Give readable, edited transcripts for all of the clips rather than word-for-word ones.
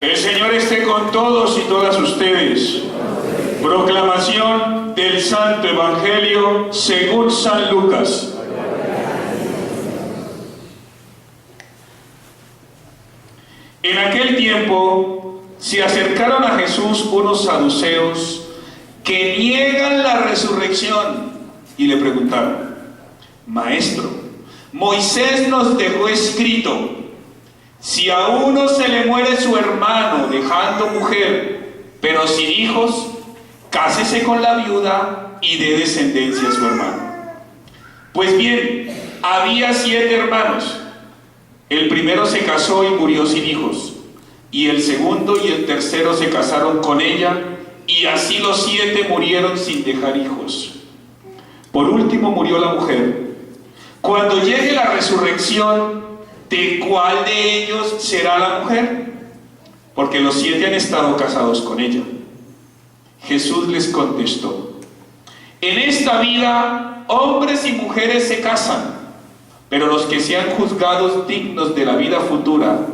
El Señor esté con todos y todas ustedes. Proclamación del Santo Evangelio según San Lucas. En aquel tiempo se acercaron a Jesús unos saduceos que niegan la resurrección y le preguntaron: Maestro, Moisés nos dejó escrito: si a uno se le muere su hermano dejando mujer, pero sin hijos, cásese con la viuda y dé descendencia a su hermano. Pues bien, había 7 hermanos. El primero se casó y murió sin hijos, y el segundo y el tercero se casaron con ella, y así los 7 murieron sin dejar hijos. Por último murió la mujer. Cuando llegue la resurrección, ¿de cuál de ellos será la mujer? Porque los 7 han estado casados con ella. Jesús les contestó: en esta vida hombres y mujeres se casan, pero los que sean juzgados dignos de la vida futura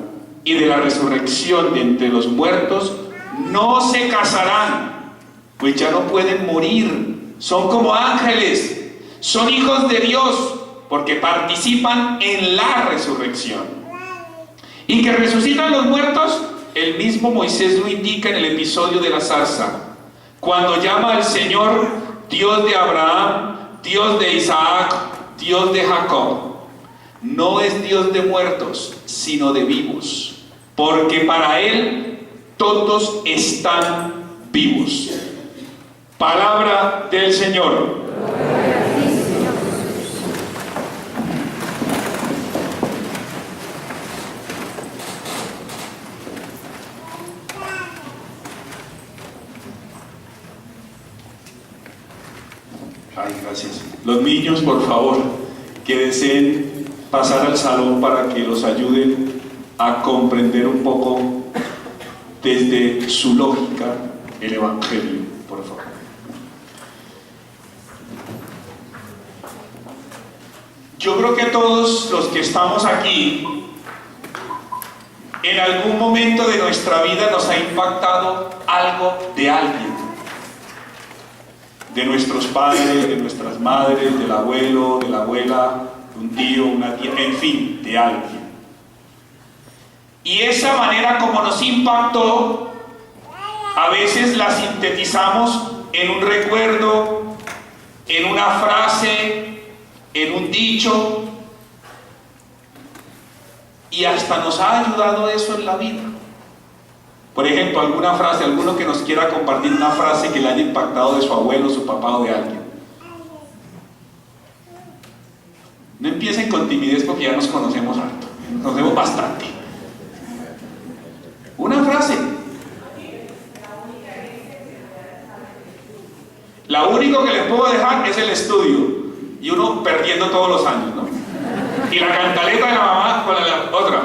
y de la resurrección de entre los muertos no se casarán, pues ya no pueden morir, son como ángeles, son hijos de Dios, porque participan en la resurrección. Y que resucitan los muertos, el mismo Moisés lo indica en el episodio de la zarza, cuando llama al Señor Dios de Abraham, Dios de Isaac, Dios de Jacob. No es Dios de muertos, sino de vivos, porque para Él todos están vivos. Palabra del Señor. Ay, gracias. Los niños, por favor, que deseen pasar al salón para que los ayuden a comprender un poco desde su lógica el Evangelio, por favor. Yo creo que todos los que estamos aquí, en algún momento de nuestra vida nos ha impactado algo de alguien. De nuestros padres, de nuestras madres, del abuelo, de la abuela, de un tío, una tía, en fin, de alguien. Y esa manera como nos impactó, a veces la sintetizamos en un recuerdo, en una frase, en un dicho, y hasta nos ha ayudado eso en la vida. Por ejemplo, alguna frase, alguno que nos quiera compartir una frase que le haya impactado de su abuelo, su papá o de alguien. No empiecen con timidez porque ya nos conocemos harto, nos conocemos bastante. Una frase. La único que les puedo dejar es el estudio, y uno perdiendo todos los años, ¿no? Y la cantaleta de la mamá con la otra.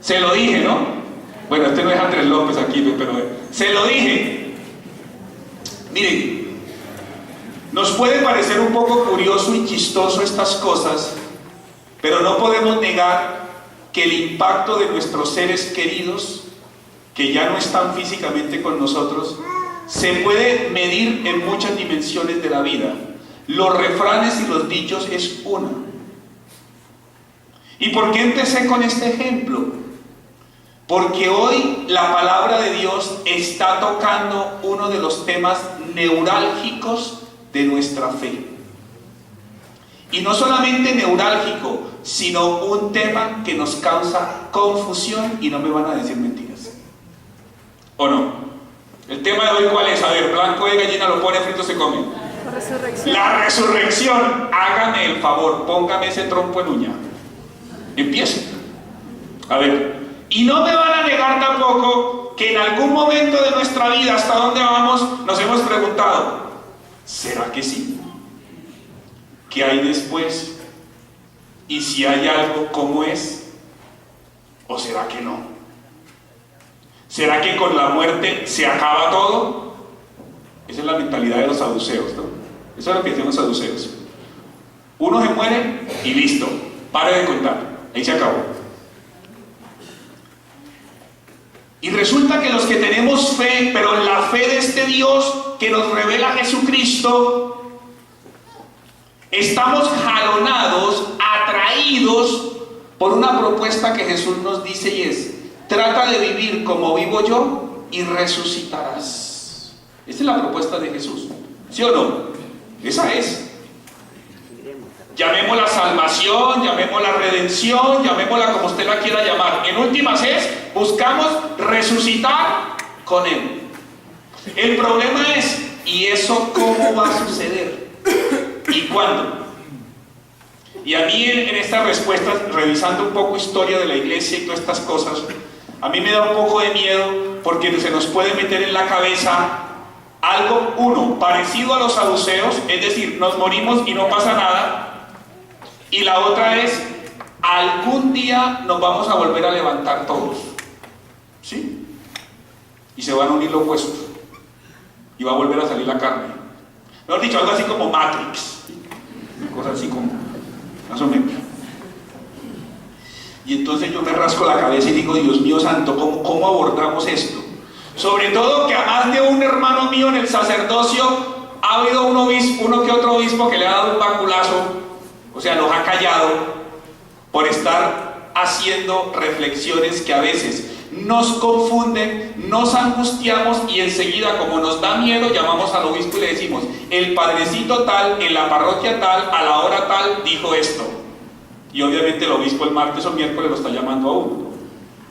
Se lo dije, ¿no? Bueno, este no es Andrés López aquí, pero se lo dije. Miren, nos puede parecer un poco curioso y chistoso estas cosas, pero no podemos negar que el impacto de nuestros seres queridos, que ya no están físicamente con nosotros, se puede medir en muchas dimensiones de la vida. Los refranes y los dichos es una. ¿Y por qué empecé con este ejemplo? Porque hoy la palabra de Dios está tocando uno de los temas neurálgicos de nuestra fe. Y no solamente neurálgico, sino un tema que nos causa confusión, y no me van a decir mentiras. ¿O no? El tema de hoy, ¿cuál es? A ver, blanco de gallina lo pone, frito se come. La resurrección. Hágame el favor, póngame ese trompo en uña. Empiece. A ver. Y no me van a negar tampoco que en algún momento de nuestra vida, hasta dónde vamos, nos hemos preguntado: ¿será que sí? ¿Qué hay después? Y si hay algo, ¿cómo es? ¿O será que no? ¿Será que con la muerte se acaba todo? Esa es la mentalidad de los saduceos, ¿no? Eso es lo que dicen los saduceos. Uno se muere y listo, pare de contar, ahí se acabó. Y resulta que los que tenemos fe, pero la fe de este Dios que nos revela Jesucristo, estamos jalonados, atraídos por una propuesta que Jesús nos dice y es: trata de vivir como vivo yo y resucitarás. Esta es la propuesta de Jesús, ¿sí o no? Esa es. Llamémosla salvación, llamémosla redención, llamémosla como usted la quiera llamar. En últimas es, buscamos resucitar con Él. El problema es, ¿y eso cómo va a suceder? ¿Y cuándo? Y a mí en estas respuestas, revisando un poco historia de la iglesia y todas estas cosas, a mí me da un poco de miedo porque se nos puede meter en la cabeza algo, uno, parecido a los saduceos, es decir, nos morimos y no pasa nada. Y la otra es, algún día nos vamos a volver a levantar todos, ¿sí? Y se van a unir los huesos y va a volver a salir la carne. Mejor dicho, algo así como Matrix, cosas así como, más o menos. Y entonces yo me rasco la cabeza y digo, Dios mío santo, ¿cómo abordamos esto? Sobre todo que a más de un hermano mío en el sacerdocio ha habido uno que otro obispo que le ha dado un baculazo, o sea, los ha callado por estar haciendo reflexiones que a veces nos confunden, nos angustiamos y enseguida, como nos da miedo, llamamos al obispo y le decimos: el padrecito tal, en la parroquia tal, a la hora tal, dijo esto. Y obviamente el obispo el martes o miércoles lo está llamando a uno.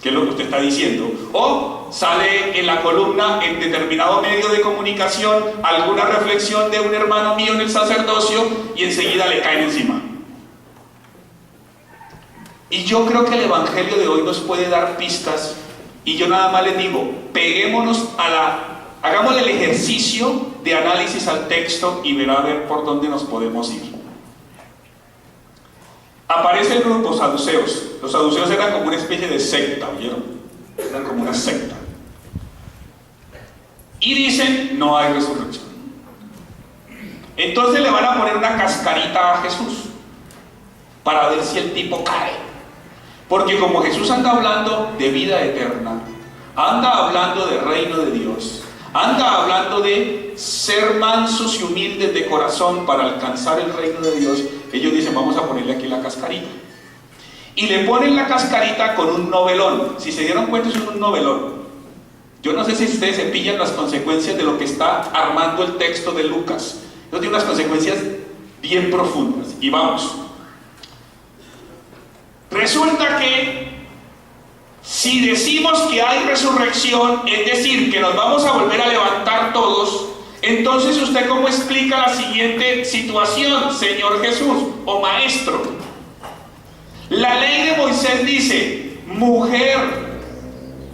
¿Qué es lo que usted está diciendo? O sale en la columna, en determinado medio de comunicación, alguna reflexión de un hermano mío en el sacerdocio y enseguida le caen encima. Y yo creo que el evangelio de hoy nos puede dar pistas, y yo nada más les digo, hagámosle el ejercicio de análisis al texto y verá a ver por dónde nos podemos ir. Aparece el grupo saduceos. Los saduceos eran como una especie de secta, ¿oyeron? Eran como una secta. Y dicen, no hay resurrección. Entonces le van a poner una cascarita a Jesús para ver si el tipo cae. Porque como Jesús anda hablando de vida eterna, anda hablando de reino de Dios, anda hablando de ser mansos y humildes de corazón para alcanzar el reino de Dios, ellos dicen, vamos a ponerle aquí la cascarita. Y le ponen la cascarita con un novelón. Si se dieron cuenta, es un novelón. Yo no sé si ustedes se pillan las consecuencias de lo que está armando el texto de Lucas. Eso tiene unas consecuencias bien profundas. Y vamos. Resulta que si decimos que hay resurrección, es decir, que nos vamos a volver a levantar todos, entonces ¿usted cómo explica la siguiente situación, Señor Jesús o Maestro? La ley de Moisés dice, mujer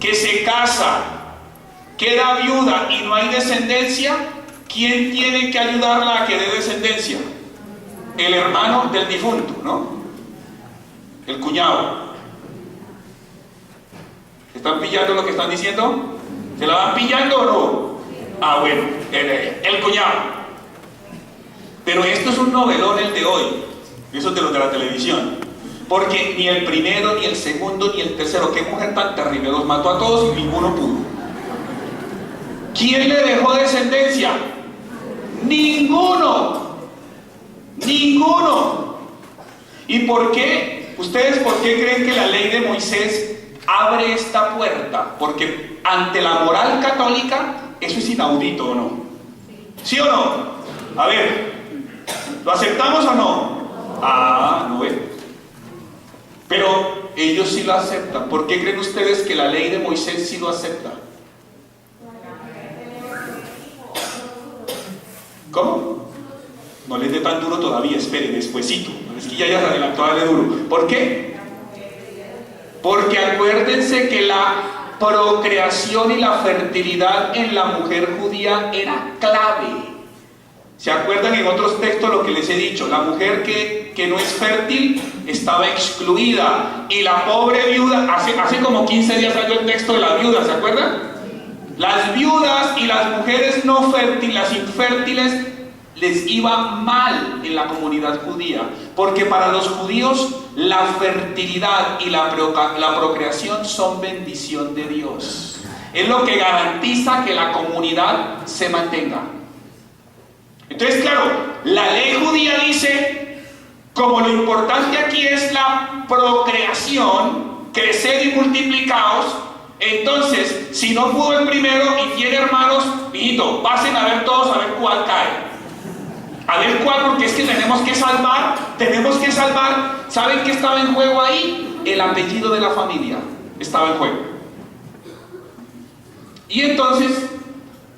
que se casa, queda viuda y no hay descendencia, ¿quién tiene que ayudarla a que dé descendencia? El hermano del difunto, ¿no? El cuñado. ¿Están pillando lo que están diciendo? ¿Se la van pillando o no? Ah, bueno, el cuñado. Pero esto es un novelón el de hoy. Eso es de los de la televisión. Porque ni el primero, ni el segundo, ni el tercero, qué mujer tan terrible, los mató a todos y ninguno pudo. ¿Quién le dejó descendencia? Ninguno. Ninguno. ¿Y por qué? ¿Ustedes por qué creen que la ley de Moisés abre esta puerta? Porque ante la moral católica, eso es inaudito, ¿o no? ¿Sí o no? A ver, ¿lo aceptamos o no? Ah, no ve. Pero ellos sí lo aceptan. ¿Por qué creen ustedes que la ley de Moisés sí lo acepta? ¿Cómo? No les dé tan duro todavía, espere, despuesito. Es que ya se adelantó a darle duro. ¿Por qué? Porque acuérdense que la procreación y la fertilidad en la mujer judía era clave. ¿Se acuerdan en otros textos lo que les he dicho? La mujer que no es fértil estaba excluida. Y la pobre viuda, hace como 15 días salió el texto de la viuda, ¿se acuerdan? Las viudas y las mujeres no fértiles, las infértiles, les iba mal en la comunidad judía, porque para los judíos la fertilidad y la procreación son bendición de Dios. Es lo que garantiza que la comunidad se mantenga. Entonces, claro, la ley judía dice, como lo importante aquí es la procreación, creced y multiplicaos, entonces, si no pudo el primero y tiene hermanos, mijito, pasen a ver todos a ver cuál cae. A ver cuál, porque es que tenemos que salvar. ¿Saben qué estaba en juego ahí? El apellido de la familia estaba en juego. Y entonces,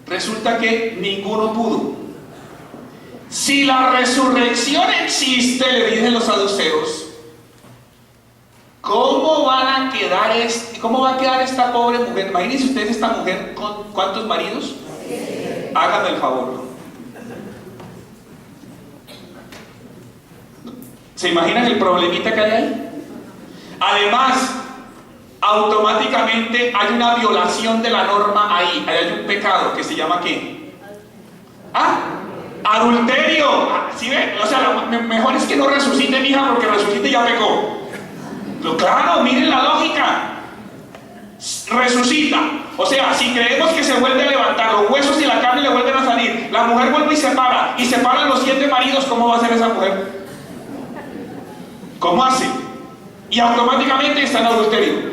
resulta que ninguno pudo. Si la resurrección existe, le dicen los saduceos, ¿cómo va a quedar esta pobre mujer? Imagínense ustedes esta mujer con ¿cuántos maridos? Háganme el favor. ¿Se imaginan el problemita que hay ahí? Además, automáticamente hay una violación de la norma ahí. Hay un pecado que se llama ¿qué? Adulterio. ¿Sí ven? O sea, mejor es que no resucite mi hija, porque resucite ya pecó. Claro, miren la lógica. Resucita. O sea, si creemos que se vuelve a levantar, los huesos y la carne le vuelven a salir, la mujer vuelve y separan los 7 maridos, ¿cómo va a ser esa mujer? ¿Cómo hace? Y automáticamente está en adulterio.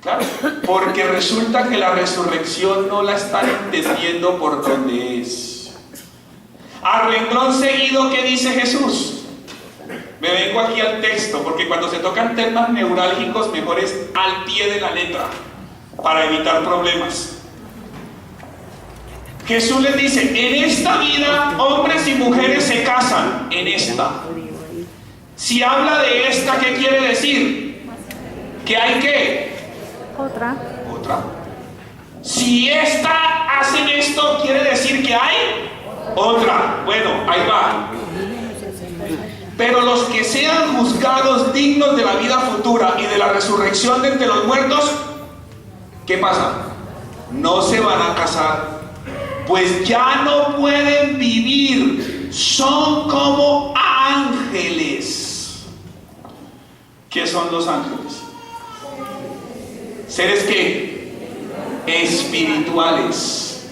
Claro, porque resulta que la resurrección no la están entendiendo por donde es. A renglón seguido, ¿qué dice Jesús? Me vengo aquí al texto, porque cuando se tocan temas neurálgicos, mejor es al pie de la letra, para evitar problemas. Jesús les dice, en esta vida hombres y mujeres se casan, en esta. Si habla de esta, ¿qué quiere decir? ¿Que hay qué? Otra. Si esta hacen esto, quiere decir que hay otra. Bueno, ahí va. Pero los que sean juzgados dignos de la vida futura y de la resurrección de entre los muertos, ¿qué pasa? No se van a casar, pues ya no pueden vivir, son como ángeles. ¿Qué son los ángeles? ¿Seres qué? Espirituales.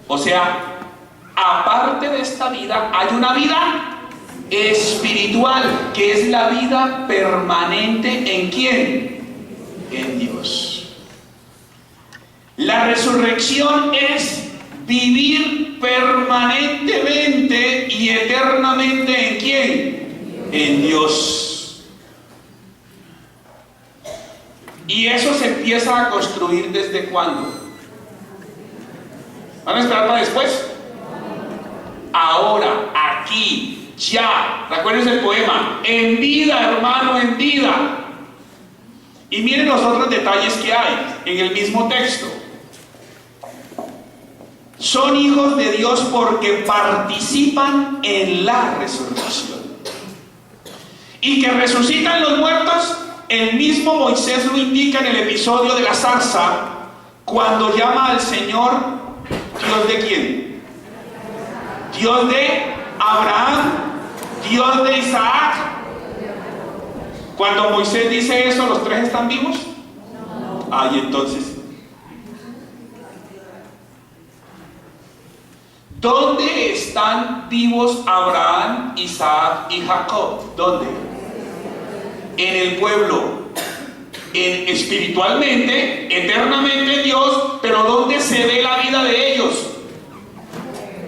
O sea, aparte de esta vida, hay una vida espiritual, que es la vida permanente. ¿En quién? En Dios. La resurrección es vivir permanentemente y eternamente ¿en quién? En Dios. Y eso se empieza a construir ¿desde cuándo? ¿Van a esperar para después? Ahora, aquí, ya. Recuerden el poema, en vida, hermano, en vida. Y miren los otros detalles que hay en el mismo texto. Son hijos de Dios porque participan en la resurrección. Y que resucitan los muertos, el mismo Moisés lo indica en el episodio de la zarza, cuando llama al Señor, ¿Dios de quién? Dios de Abraham, Dios de Isaac. Cuando Moisés dice eso, ¿los tres están vivos? Y entonces, ¿dónde están vivos Abraham, Isaac y Jacob? ¿Dónde? En el pueblo. Espiritualmente, eternamente Dios, pero ¿dónde se ve la vida de ellos?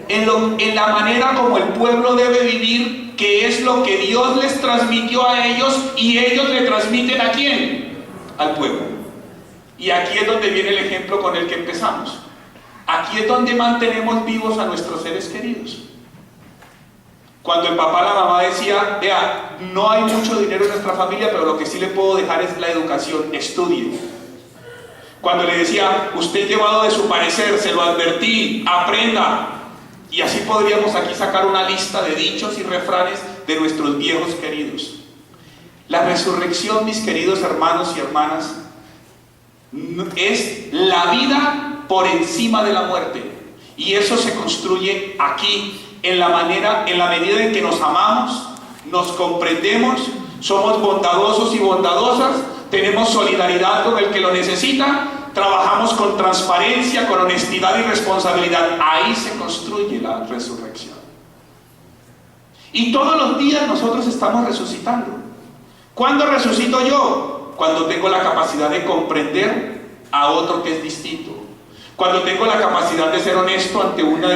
En la manera como el pueblo debe vivir, que es lo que Dios les transmitió a ellos, y ellos le transmiten ¿a quién? Al pueblo. Y aquí es donde viene el ejemplo con el que empezamos. Aquí es donde mantenemos vivos a nuestros seres queridos. Cuando el papá, la mamá decía, vea, no hay mucho dinero en nuestra familia, pero lo que sí le puedo dejar es la educación, estudie. Cuando le decía, usted llevado de su parecer, se lo advertí, aprenda. Y así podríamos aquí sacar una lista de dichos y refranes de nuestros viejos queridos. La resurrección, mis queridos hermanos y hermanas, es la vida por encima de la muerte. Y eso se construye aquí, en la medida en que nos amamos, nos comprendemos, somos bondadosos y bondadosas, tenemos solidaridad con el que lo necesita, trabajamos con transparencia, con honestidad y responsabilidad. Ahí se construye la resurrección. Y todos los días nosotros estamos resucitando. ¿Cuándo resucito yo? Cuando tengo la capacidad de comprender a otro que es distinto. Cuando tengo la capacidad de ser honesto ante una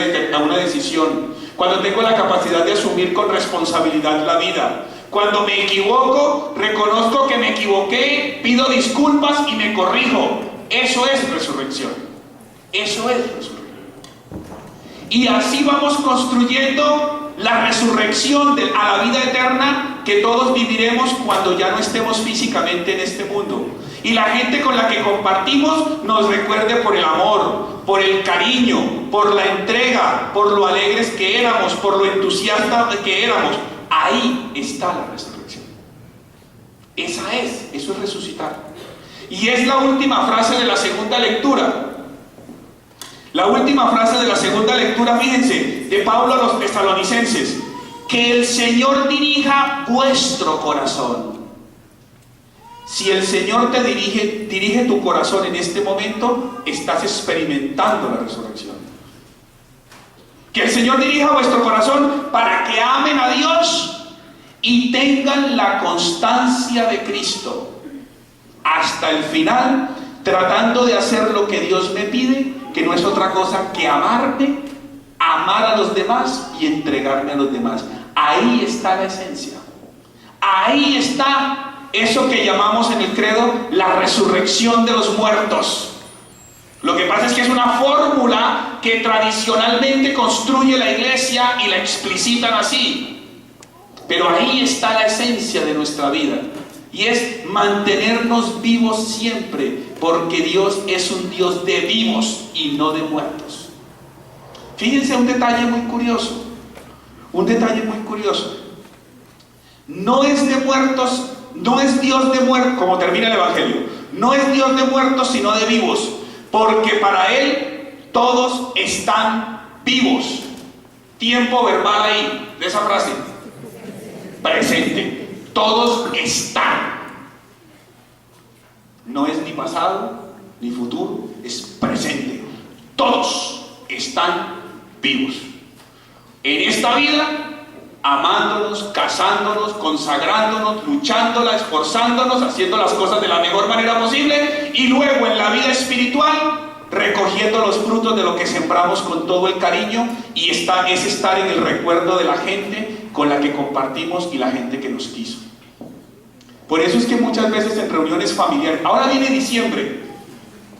decisión. Cuando tengo la capacidad de asumir con responsabilidad la vida. Cuando me equivoco, reconozco que me equivoqué, pido disculpas y me corrijo. Eso es resurrección. Eso es resurrección. Y así vamos construyendo la resurrección a la vida eterna que todos viviremos cuando ya no estemos físicamente en este mundo. Y la gente con la que compartimos nos recuerde por el amor, por el cariño, por la entrega, por lo alegres que éramos, por lo entusiastas que éramos. Ahí está la resurrección. Eso es resucitar. Y es la última frase de la segunda lectura. La última frase de la segunda lectura, fíjense, de Pablo a los tesalonicenses. Que el Señor dirija vuestro corazón. Si el Señor te dirige tu corazón en este momento, estás experimentando la resurrección. Que el Señor dirija vuestro corazón para que amen a Dios y tengan la constancia de Cristo hasta el final, tratando de hacer lo que Dios me pide, que no es otra cosa que amarme, amar a los demás y entregarme a los demás. Ahí está la esencia. Ahí está eso que llamamos en el credo la resurrección de los muertos. Lo que pasa es que es una fórmula que tradicionalmente construye la iglesia y la explicitan así. Pero ahí está la esencia de nuestra vida. Y es mantenernos vivos siempre, porque Dios es un Dios de vivos y no de muertos. Fíjense un detalle muy curioso. Un detalle muy curioso. No es de muertos, no es Dios de muertos, como termina el Evangelio. No es Dios de muertos, sino de vivos. Porque para Él todos están vivos. Tiempo verbal ahí, de esa frase. Presente. Todos están. No es ni pasado ni futuro, es presente. Todos están vivos. En esta vida, amándonos, casándonos, consagrándonos, luchándola, esforzándonos, haciendo las cosas de la mejor manera posible, y luego en la vida espiritual, recogiendo los frutos de lo que sembramos con todo el cariño, y es estar en el recuerdo de la gente con la que compartimos y la gente que nos quiso. Por eso es que muchas veces en reuniones familiares, ahora viene diciembre,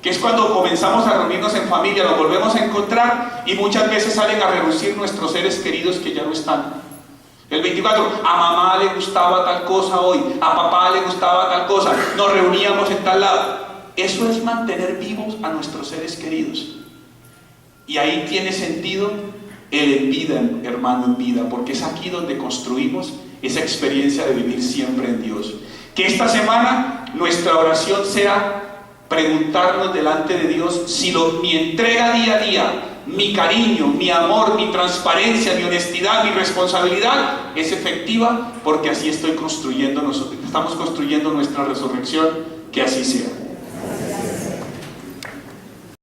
que es cuando comenzamos a reunirnos en familia, nos volvemos a encontrar y muchas veces salen a relucir nuestros seres queridos que ya no están. El 24, a mamá le gustaba tal cosa hoy, a papá le gustaba tal cosa, nos reuníamos en tal lado. Eso es mantener vivos a nuestros seres queridos. Y ahí tiene sentido el en vida, hermano, en vida, porque es aquí donde construimos esa experiencia de vivir siempre en Dios. Que esta semana nuestra oración sea preguntarnos delante de Dios si mi entrega día a día, mi cariño, mi amor, mi transparencia, mi honestidad, mi responsabilidad es efectiva, porque así estamos construyendo nuestra resurrección. Que así sea.